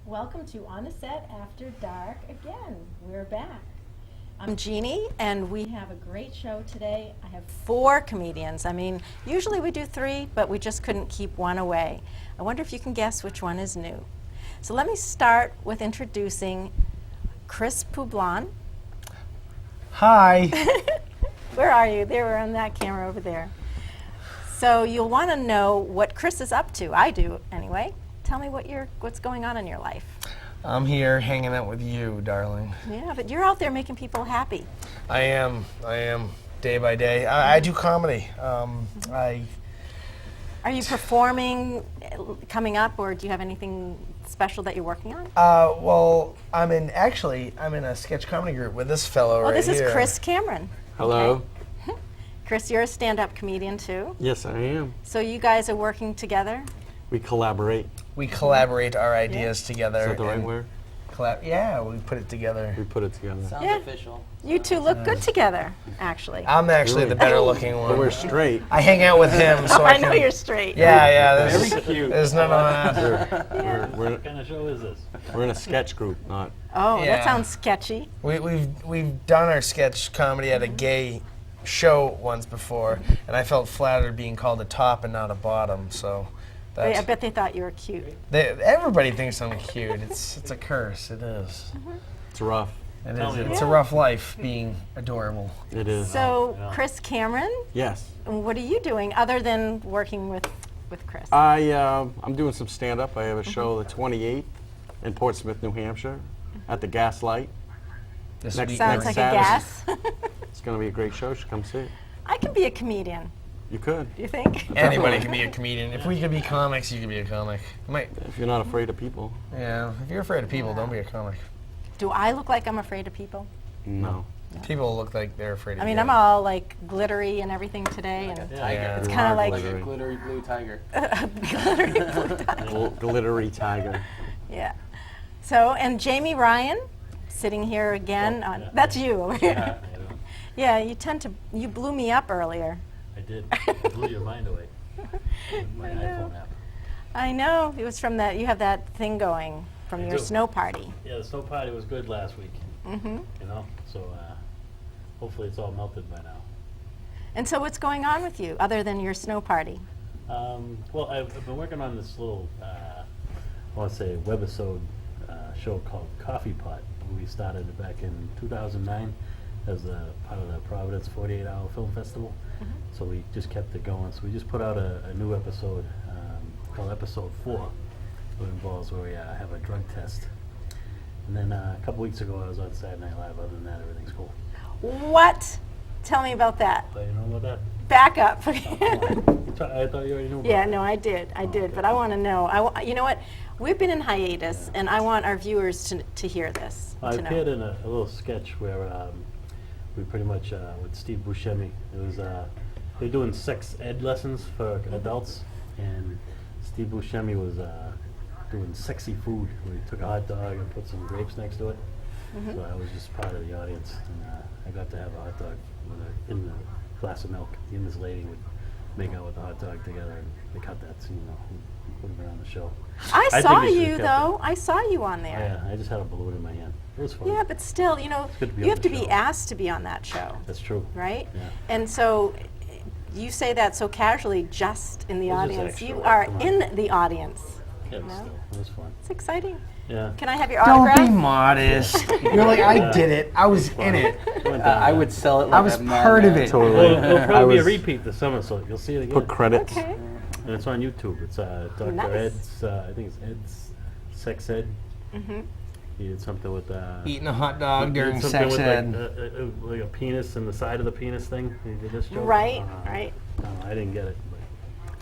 Welcome to On the Set After Dark again. We're back. I'm Jeannie, and we have a great show today. I have 4 comedians. I mean, usually we do 3, but we just couldn't keep one away. I wonder if you can guess which one is new. So let me start with introducing Chris Poublon. Hi. Where are you? They were on that camera over there. So you'll want to know what Chris is up to. I do, anyway. Tell me what's going on in your life. I'm here hanging out with you, darling. Yeah, but you're out there making people happy. I am, day by day. I do comedy. Are you performing coming up, or do you have anything special that you're working on? Well, I'm in a sketch comedy group with this fellow right here. Oh, this is Chris Cameron. Hello. Okay. Chris, you're a stand-up comedian too. Yes, I am. So you guys are working together? We collaborate. We collaborate our ideas together. Is that the right and word? Yeah, we put it together. We put it together. Sounds Yeah. official. You two look good together, actually. I'm actually Really? the better looking But one. we're straight. I hang out with him, so I can. know you're straight. Yeah, Very there's, cute. there's none of that. Yeah. We're What kind of show is this? in a sketch group, not. Oh, Yeah. that sounds sketchy. We've done our sketch comedy at a gay show once before, and I felt flattered being called a top and not a bottom. So I that's, bet they thought you were cute. everybody thinks I'm cute. It's a curse. It is. It's rough. It Tell is. me It's a about rough life being adorable. It is. So, yeah. Chris Cameron, Yes. what are you doing other than working with Chris? I'm doing some stand-up. I have a show the 28th in Portsmouth, New Hampshire, at the Gaslight. This Next- week, Sounds next like a gas. It's going to be a great show. You should come see it. I can be a comedian, You could, do you think? anybody can be a comedian. If we could be comics, you could be a comic. if you're not afraid of people. Yeah. If you're afraid of people, don't be a comic. Do I look like I'm afraid of people? No. People look like they're afraid of I mean, you. I'm all like glittery and everything today, and Yeah. it's You kind are of like glittery. Glittery blue tiger. glittery blue dye. Glittery tiger. Yeah. So, and Jamie Ryan, sitting here again. yeah. That's you over here. Yeah, Yeah, you blew me up earlier. I did. I blew your mind away. With my iPhone app. I know. It was from that, you have that thing going from I your do. snow party. Yeah, the snow party was good last week. Hmm. You know, so hopefully it's all melted by now. And so what's going on with you other than your snow party? Well, I've been working on this little, I want to say, webisode show called Coffee Pot. We started it back in 2009 as a part of the Providence 48-Hour Film Festival. So we just kept it going. So we just put out a new episode called Episode 4. It involves where we have a drug test. And then a couple weeks ago I was on Saturday Night Live. Other than that, everything's cool. What? Tell me about that. So you know about that? Back up. Come on. I thought you already knew about Yeah, that. no, I did, okay. but I want to know. You know what? We've been in hiatus, and I want our viewers to hear this. I to know. appeared in a little sketch where we pretty much, with Steve Buscemi, it was, they're doing sex ed lessons for adults, and Steve Buscemi was doing sexy food, where he took a hot dog and put some grapes next to it. So I was just part of the audience, and I got to have a hot dog in a glass of milk. Me and this lady would make out with the hot dog together, and they cut that scene, put it around the show. I think saw we should've you, kept though. I saw you on there. Yeah, I just had a balloon in my hand. It was fun. Yeah, but still, good to be you on have the to be show. asked to be on that show, That's true. right? Yeah. And so you say that so casually, just in the It was just audience. extra You work, are come on. in the audience. Yeah, but No? still, it was fun. It's exciting. Yeah. Can I have your Don't be autograph? modest. You're like, I did it. I was in it. I would sell it like I was a part of madman. it. Totally. It'll I probably be a was- repeat this summer, so you'll see it again. Put credits. Okay. And it's on YouTube. It's Dr. Nice. Ed's, I think it's Ed's Sex Ed. Mm-hmm. He did something with Eating a hot dog he did during something sex with ed. like a penis and the side of the penis thing. He did this joke. Right, right. No, I didn't get it.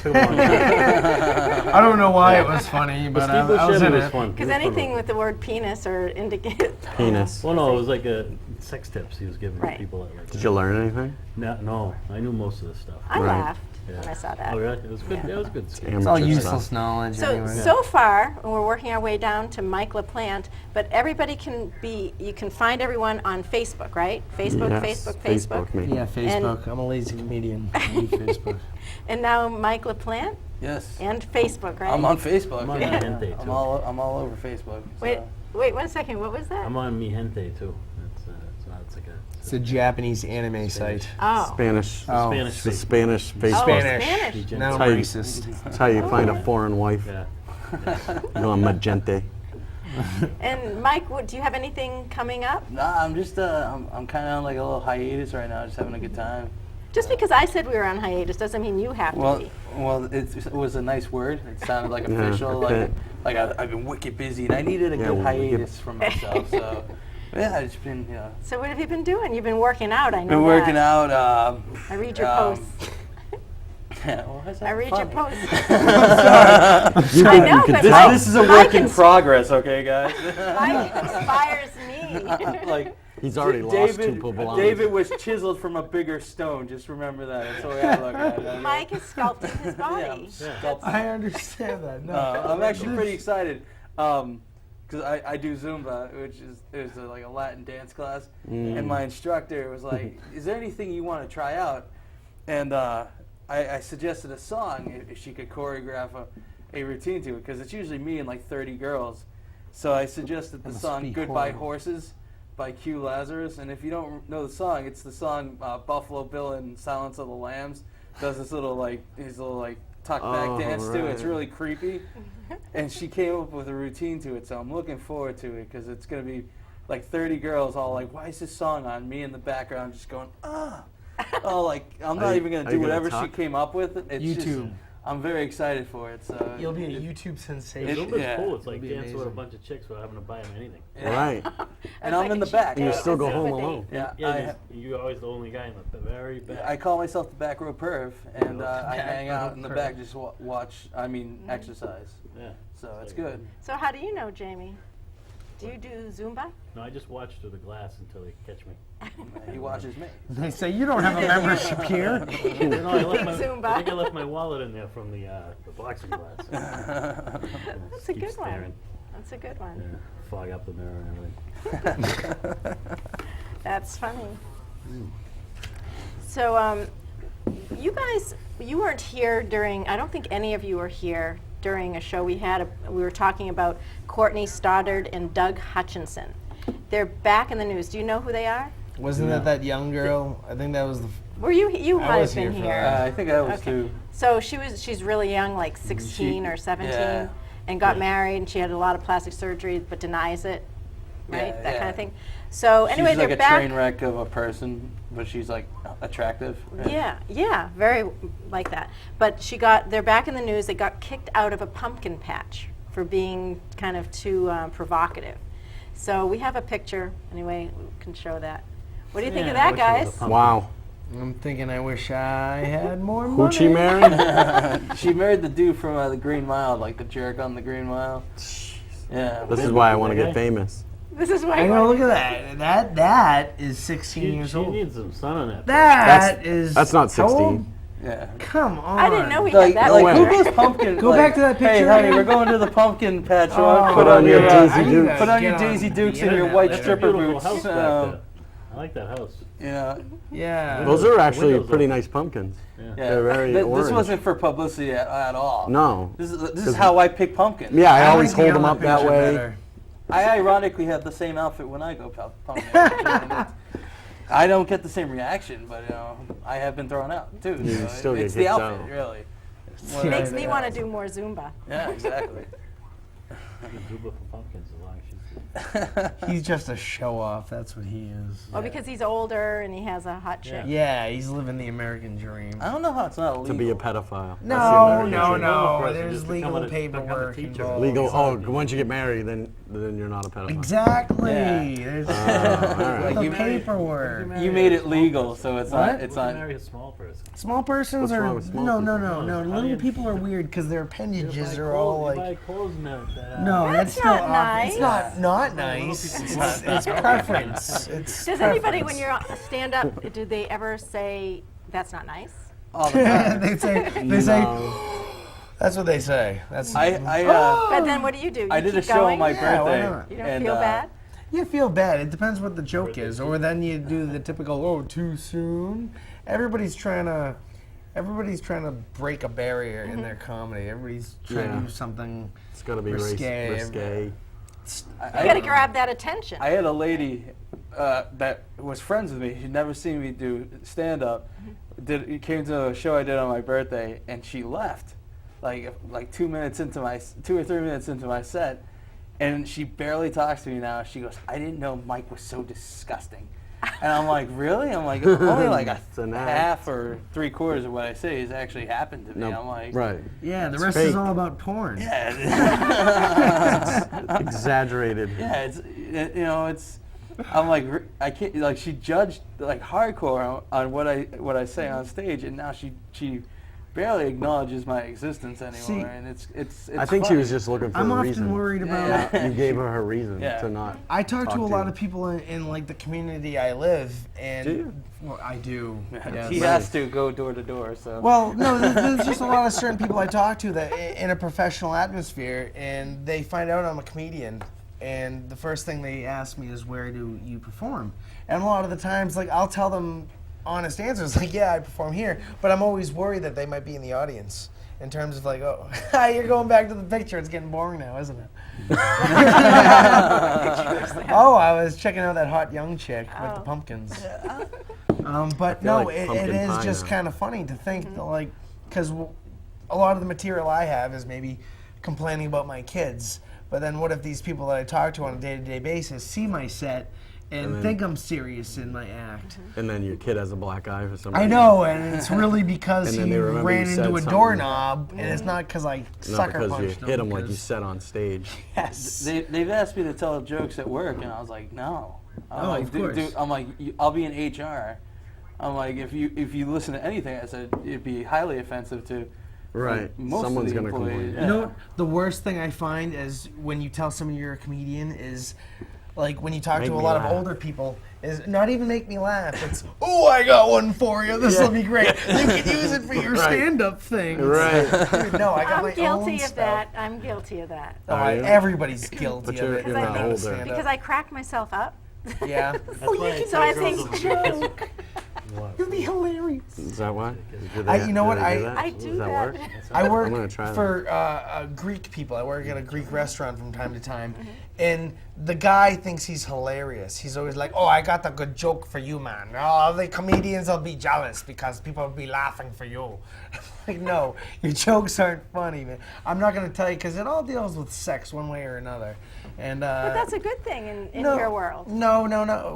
Took a long time. I don't know why it was funny, But but Steve I was in Buscemi was it. fun. He Because was fun. anything with the word penis or indicate. Penis. Well, no, it was like a sex tips he was giving Right. people. At, like, Did you learn anything? No, I knew most of this stuff. I Right. laughed Yeah. when I saw that. Oh, really? It was good. It was good. It's It's all amateur useless stuff. knowledge So, anyway. so far, we're working our way down to Mike LaPlante, but everybody you can find everyone on Facebook, right? Facebook, Yes, Facebook. me. Yeah, Facebook. I'm a lazy comedian. I need Facebook. And now Mike LaPlante Yes. and Facebook, right? I'm on Facebook. I'm on yeah. Gente, I'm too. all over Facebook. Wait, so. wait 1 second, what was that? I'm on Mi Gente too. It's like a It's a Japanese anime Spanish. site. Oh. Spanish. Oh. Spanish. It's the Spanish Oh, Facebook. Spanish. Spanish. Now I'm How you- racist. That's how you find a foreign wife. Yeah. You know, magente. And Mike, do you have anything coming up? Nah, I'm just I'm kind of on like a little hiatus right now, just having a good time. Just because I said we were on hiatus doesn't mean you have to Well, be. it was a nice word. It sounded like Yeah, official, okay. like I've been wicked busy, and I needed a Yeah, good well, hiatus for myself. So yeah, I've just been So what have you been doing? You've been working out, I know been working that. out. I read your um, posts. Yeah, well, how's that I read your funny? posts. I know, but This, Mike, this is a Mike work in ins- progress, okay, guys. Mike inspires me. Like He's already lost David, 2 poblans. David was chiseled from a bigger stone. Just remember that. That's the way I look at it. Mike is sculpting his Yeah, I'm body. sculpting. I understand that. No, I'm actually pretty excited because I do Zumba, which is like a Latin dance class, and my instructor was like, "Is there anything you want to try out?" And I suggested a song if she could choreograph a routine to it, because it's usually me and like 30 girls. So I suggested the must song be "Goodbye horrible. Horses" by Q Lazarus, and if you don't know the song, it's the song Buffalo Bill in Silence of the Lambs does this little tuck back Oh, dance to. It's right. really creepy, and she came up with a routine to it. So I'm looking forward to it because it's gonna be like 30 girls all like, "Why is this song on?" Me in the background just going, "Ah." Oh, like I'm Are not you- even gonna are do you gonna whatever she tuck? came up with. It's just, YouTube. I'm very excited for it. So You'll be a YouTube sensation. It- Zumba's yeah. cool. It's like It'll be dancing with a amazing. bunch of chicks without having to buy them anything. Right. and I'm like in a the back. cheap You date. still go It's a home good date. alone. Yeah, Yeah, you're always the only guy in the very back. I call myself the back row perv, and I Back hang row out in the perv. back, just watch. exercise. yeah. So it's good. So how do you know, Jamie? Do you do Zumba? No, I just watch through the glass until they catch me. He watches me. They say you don't have a membership here. No, I left my, Zumba. I think I left my wallet in there from the boxing glass. That's a good one. That's a good one. Yeah, fog up the mirror and everything. That's funny. So, you guys, you weren't here during, I don't think any of you were here during a show we had. We were talking about Courtney Stoddard and Doug Hutchinson. They're back in the news. Do you know who they are? Wasn't that young girl? I think that was the. Were you I might was have been here for here. that. I think I was Okay. too. So she's really young, like 16 or 17, yeah. and got married, and she had a lot of plastic surgery, but denies it, right? Yeah, that kind yeah. of thing. So anyway, she's like they're a back. train wreck of a person, but she's like attractive. Yeah, very like that. But they're back in the news. They got kicked out of a pumpkin patch for being kind of too provocative. So we have a picture. Anyway, we can show that. What do you think of Yeah, I that, wish it was a guys? pumpkin. Wow. I'm thinking I wish I had more money. Who'd she marry? She married the dude from the Green Mile, like the jerk on the Green Mile. Yeah. This is why I want to get famous. This is why. I know, look at that. That is 16 She years old. needs some sun on that. That is. That's not how old? 16. Yeah. Come on. I didn't know we Like, had that like picture. who goes pumpkin? Go like, back to that Hey, picture honey, again. we're going to the pumpkin patch. Oh, put on your yeah. Daisy I need Dukes. to Put on get your on Daisy the Dukes and your internet. white That's a stripper beautiful boots. house back there. I like that house. Yeah. Yeah. Those are actually windows pretty open. nice pumpkins. Yeah. They're very This orange. wasn't for publicity at all. No. This is how I pick pumpkins. Yeah, I I always like the hold them other up that picture way. better. I ironically have the same outfit when I go pumpkin. I don't get the same reaction, but I have been thrown out too. You so still get it's the kicked outfit, out. really. Yeah. Makes More me than want to anything do more Zumba. else. Yeah, exactly. I can Zumba for pumpkins as long as she's He's just a show off. That's what he is. Oh, because he's older and he has a hot chick. Yeah, he's living the American dream. I don't know how it's not illegal. To be a pedophile. That's the No, American no, dream. no. Person There's just legal become a paperwork teacher. involved. Legal. Oh, once you get married, then you're not a pedophile. Exactly. Yeah. There's all right. the You marry- paperwork. You made it legal, so it's What? not. It's Why not. marry a small person? Small persons What's are wrong with small no, people? no, no, no. How do Little you- people are weird because their appendages are all You buy like. clothes now. No, That's still not off. nice. It's not nice. It's preference. It's Does anybody, when preference. you're stand up, do they ever say that's not nice? All the time. they say No. that's what they say. That's I But then what do? You I did keep a show going? on my Yeah, why birthday. not? You don't and, feel bad? You feel bad. It depends what the joke is, or then you do the typical "oh, too soon." Everybody's trying to break a barrier in their comedy. Everybody's trying Yeah. to do something. It's got to be Risque. risque. You got to grab that attention. I had a lady that was friends with me. She'd never seen me do stand up. It came to a show I did on my birthday, and she left, like 2 minutes into my 2 or 3 minutes into my set, and she barely talks to me now. She goes, "I didn't know Mike was so disgusting." And I'm like, really? I'm like, only like It's an act. half or 3/4 of what I say has actually happened to me. No, I'm like, right. Yeah, the It's rest fake. is all about porn. yeah. Exaggerated. Yeah, it's. I'm like, I can't. Like, she judged like hardcore on what I say on stage, and now she barely acknowledges my existence anymore. See, and it's. I think she funny. was just looking for I'm a often reason. worried about. Yeah. You gave her her reason Yeah. to not. I talk to a Talk to lot you. of people in like the community I live, and Do you? well, I do. yes. He has to go door to door. So. Well, no, there's just a lot of certain people I talk to that in a professional atmosphere, and they find out I'm a comedian, and the first thing they ask me is, where do you perform? And a lot of the times, like, I'll tell them honest answers, like, yeah, I perform here, but I'm always worried that they might be in the audience. In terms of like, oh, you're going back to the picture. It's getting boring now, isn't it? Oh, I was checking out that hot young chick with the pumpkins. But feel no, like it pumpkin is pie just now. kind of funny to think that, like, because a lot of the material I have is maybe complaining about my kids. But then what if these people that I talk to on a day-to-day basis see my set and then- think I'm serious in my act? And then your kid has a black eye for some I reason. know, and it's really because And he then they remember ran you said into a something. doorknob, and it's not because I Not sucker because you punched hit him like you because- said on stage. Yes. They've asked me to tell jokes at work, and I was like, no. I'm Oh, like, of course. I'm like, I'll be in HR. I'm like, if you listen to anything I said, it'd be highly offensive to Right. like, most Someone's of the gonna employees. complain. You know what? The worst thing I find is when you tell someone you're a comedian is, like, when you talk Make to a me lot laugh. of older people, is not even make me laugh. It's, oh, I got one for you. This will be great. You can use it for your Right. stand-up thing. Right. Dude, no, I got I'm my own guilty of stuff. that. I'm guilty of that. Oh, Are you? everybody's guilty But of you're- it. you're if not they know older. stand-up. Because I crack myself up. Yeah. That's why I So I tell girls think- to be kids. You'll be hilarious. Is that what? You know what, Do I that? do Does that that. work? I work I'm gonna try for Greek people. I work at a Greek restaurant from time to time, and the guy thinks he's hilarious. He's always like, "Oh, I got a good joke for you, man. Oh, the comedians will be jealous because people will be laughing for you." Like, no, your jokes aren't funny, man. I'm not gonna tell you because it all deals with sex one way or another, and But that's a good thing in no, your world. No.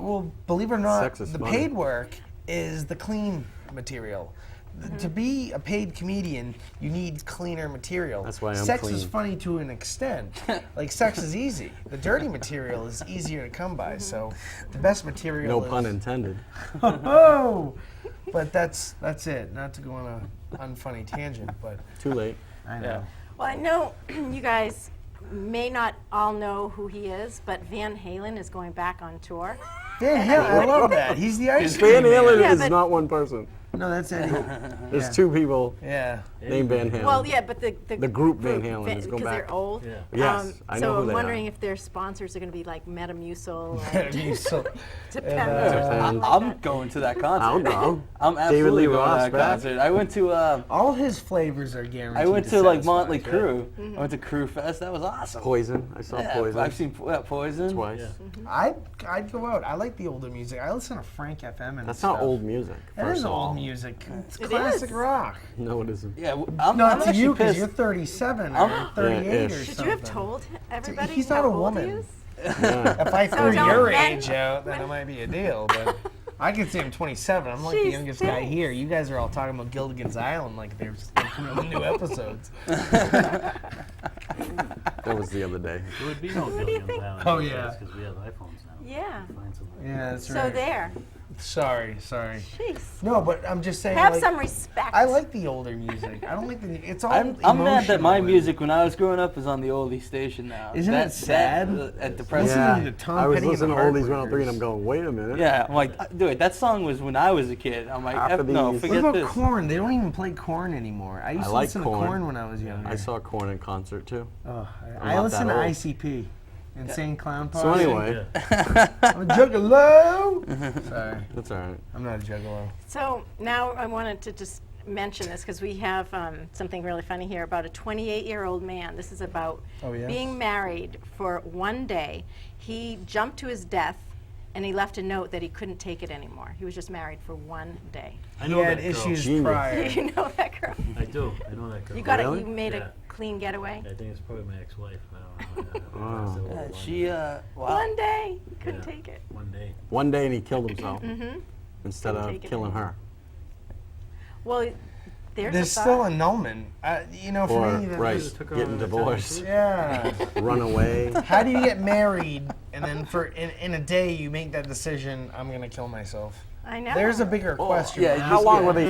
Well, believe it or not, Sex is the funny. paid work is the clean material. To be a paid comedian, you need cleaner material. That's why I'm sex clean. is funny to an extent. Like, sex is easy. The dirty material is easier to come by. So the best material No is... pun intended. Oh! But that's it. Not to go on a unfunny tangent, but Too late. I know. Yeah. Well, I know you guys may not all know who he is, but Van Halen is going back on tour. Van Halen, I love that. He's the ice Van cream man. Halen Yeah, is but- not one person. No, that's Eddie. There's Yeah. two people Yeah. named Van Halen. Well, yeah, but the group Van Halen is going because they're back. old. Yeah. Yes, I know so who I'm they wondering are. if their sponsors are going to be like Metamucil. And He's so- Depends. I'm going to that concert. I'll go. I'm David absolutely Lee going Roth to that back. concert. I went to All his flavors are guaranteed. I went to like satisfy. Motley Crue. I went to Crue Fest. That was awesome. Poison. I saw Yeah, Poison I've seen Poison. twice. Yeah. I'd go out. I like the older music. I listen to Frank FM and That's stuff. not old music. That first is of all. old music. It's It classic is. rock. No, it isn't. Yeah, I'm Not to actually you because pissed. you're 37 or I'm- 38 Yeah, or ish. something. Should you have told everybody He's how not a old woman. he is? If I threw don't your men- age out, then it might be a deal. But I can say I'm 27. I'm like the Jeez, youngest guy thanks. here. You guys are all talking about Gilligan's Island like they're coming up with new episodes. That was the other day. There would be no What do you Gilligan's think? Island Oh, these yeah. days 'cause we have iPhones now. Yeah. Find somebody. Yeah, that's So right. there. Sorry. Jeez. No, but I'm just saying. Have like, some respect. I like the older music. I don't like the. It's all. I'm mad that my emotional. music when I was growing up is on the oldie station now. Isn't it sad? That depressing. Listening to Tom I was Petty and the listening to Oldies 103 and I'm Heartbreakers. going, wait a minute. Yeah, I'm like, dude, that song was when I was a kid. I'm like, Half of no, these- What forget about this. Korn? They don't even play Korn anymore. I used I to like listen Korn. to Korn when I was younger. I saw Korn in concert too. Oh, I'm I not listen to that old. ICP. Insane Clown Posse. So anyway, Yeah. I'm a juggalo. Sorry, that's all right. I'm not a juggalo. So now I wanted to just mention this because we have something really funny here about a 28-year-old man. This is about Oh, yes? being married for one day. He jumped to his death and he left a note that he couldn't take it anymore. He was just married for one day. I He know had that girl. issues Genius. prior. You know that girl? I do. I know that girl. You got Really? it. You made Yeah. a clean getaway. I think it's probably my ex-wife. I don't know. Wow. Still one She, wow. One day, he couldn't Yeah. take it. One day. One day and he killed himself Mm-hmm. instead Couldn't of take it killing anymore. her. Well, there's There's a still thought. annulment. You know, for Or, me, right, Just took her getting on a divorced, time. Yeah. run away. How do you get married and then in a day you make that decision? I'm gonna kill myself. I know. There's a bigger question. yeah, I'm How just long kidding. were they